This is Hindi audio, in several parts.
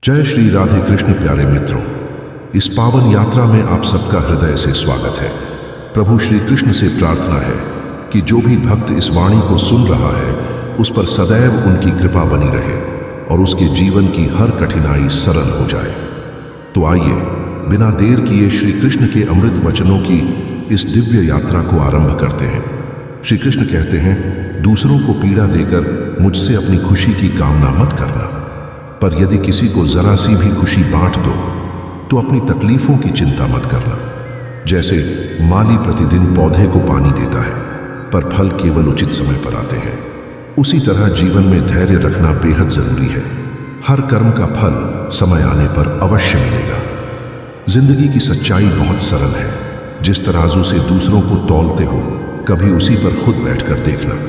जय श्री राधे कृष्ण प्यारे मित्रों, इस पावन यात्रा में आप सबका हृदय से स्वागत है। प्रभु श्री कृष्ण से प्रार्थना है कि जो भी भक्त इस वाणी को सुन रहा है उस पर सदैव उनकी कृपा बनी रहे और उसके जीवन की हर कठिनाई सरल हो जाए। तो आइए बिना देर किए श्री कृष्ण के अमृत वचनों की इस दिव्य यात्रा को आरंभ करते हैं। श्री कृष्ण कहते हैं, दूसरों को पीड़ा देकर मुझसे अपनी खुशी की कामना मत करना, पर यदि किसी को जरा सी भी खुशी बांट दो तो अपनी तकलीफों की चिंता मत करना। जैसे माली प्रतिदिन पौधे को पानी देता है पर फल केवल उचित समय पर आते हैं, उसी तरह जीवन में धैर्य रखना बेहद जरूरी है। हर कर्म का फल समय आने पर अवश्य मिलेगा। जिंदगी की सच्चाई बहुत सरल है। जिस तराजू से दूसरों को तौलते हो कभी उसी पर खुद बैठकर देखना।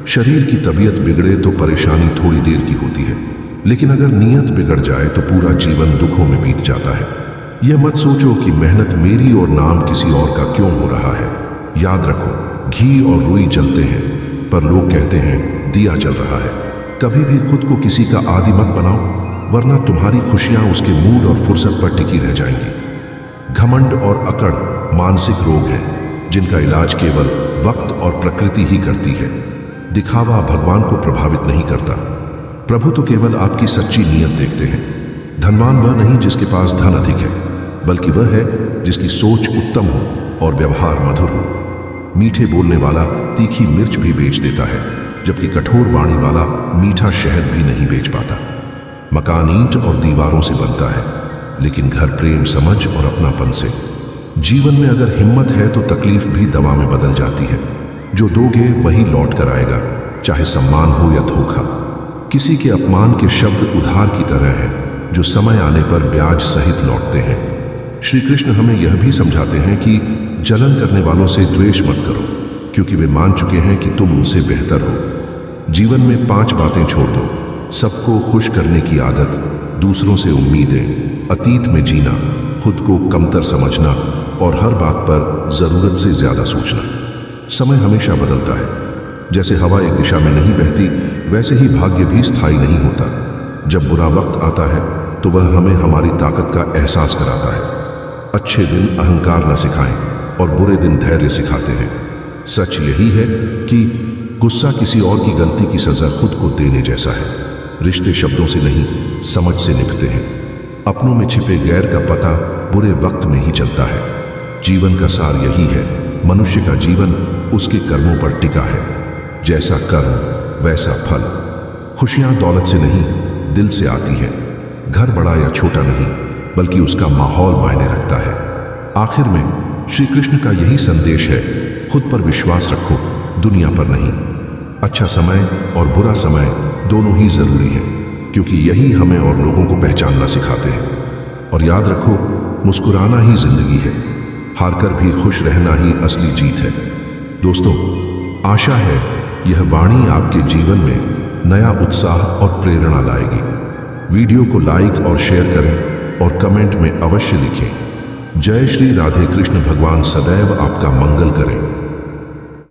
शरीर की तबीयत बिगड़े तो परेशानी थोड़ी देर की होती है, लेकिन अगर नीयत बिगड़ जाए तो पूरा जीवन दुखों में बीत जाता है। यह मत सोचो कि मेहनत मेरी और नाम किसी और का क्यों हो रहा है। याद रखो, घी और रुई जलते हैं पर लोग कहते हैं दिया जल रहा है। कभी भी खुद को किसी का आदी मत बनाओ, वरना तुम्हारी खुशियां उसके मूड और फुर्सत पर टिकी रह जाएंगी। घमंड और अकड़ मानसिक रोग हैं जिनका इलाज केवल वक्त और प्रकृति ही करती है। दिखावा भगवान को प्रभावित नहीं करता। प्रभु तो केवल आपकी सच्ची नीयत देखते हैं। धनवान वह नहीं जिसके पास धन अधिक है, बल्कि वह है जिसकी सोच उत्तम हो और व्यवहार मधुर हो। मीठे बोलने वाला तीखी मिर्च भी बेच देता है, जबकि कठोर वाणी वाला मीठा शहद भी नहीं बेच पाता। मकान ईंट और दीवारों से बनता है, लेकिन घर प्रेम, समझ और अपनापन से। जीवन में अगर हिम्मत है तो तकलीफ भी दवा में बदल जाती है। जो दोगे वही लौट कर आएगा, चाहे सम्मान हो या धोखा। किसी के अपमान के शब्द उधार की तरह हैं जो समय आने पर ब्याज सहित लौटते हैं। श्री कृष्ण हमें यह भी समझाते हैं कि जलन करने वालों से द्वेष मत करो, क्योंकि वे मान चुके हैं कि तुम उनसे बेहतर हो। जीवन में 5 बातें छोड़ दो: सबको खुश करने की आदत, दूसरों से उम्मीदें, अतीत में जीना, खुद को कमतर समझना और हर बात पर जरूरत से ज्यादा सोचना। समय हमेशा बदलता है। जैसे हवा एक दिशा में नहीं बहती, वैसे ही भाग्य भी स्थायी नहीं होता। जब बुरा वक्त आता है तो वह हमें हमारी ताकत का एहसास कराता है। अच्छे दिन अहंकार न सिखाएं और बुरे दिन धैर्य सिखाते हैं। सच यही है कि गुस्सा किसी और की गलती की सजा खुद को देने जैसा है। रिश्ते शब्दों से नहीं, समझ से निभते हैं। अपनों में छिपे गैर का पता बुरे वक्त में ही चलता है। जीवन का सार यही है, मनुष्य का जीवन उसके कर्मों पर टिका है। जैसा कर्म वैसा फल। खुशियां दौलत से नहीं, दिल से आती है। घर बड़ा या छोटा नहीं, बल्कि उसका माहौल मायने रखता है। आखिर में श्री कृष्ण का यही संदेश है, खुद पर विश्वास रखो, दुनिया पर नहीं। अच्छा समय और बुरा समय दोनों ही जरूरी है, क्योंकि यही हमें और लोगों को पहचानना सिखाते हैं। और याद रखो, मुस्कुराना ही जिंदगी है। हारकर भी खुश रहना ही असली जीत है। दोस्तों, आशा है यह वाणी आपके जीवन में नया उत्साह और प्रेरणा लाएगी। वीडियो को लाइक और शेयर करें और कमेंट में अवश्य लिखें। जय श्री राधे कृष्ण। भगवान सदैव आपका मंगल करें।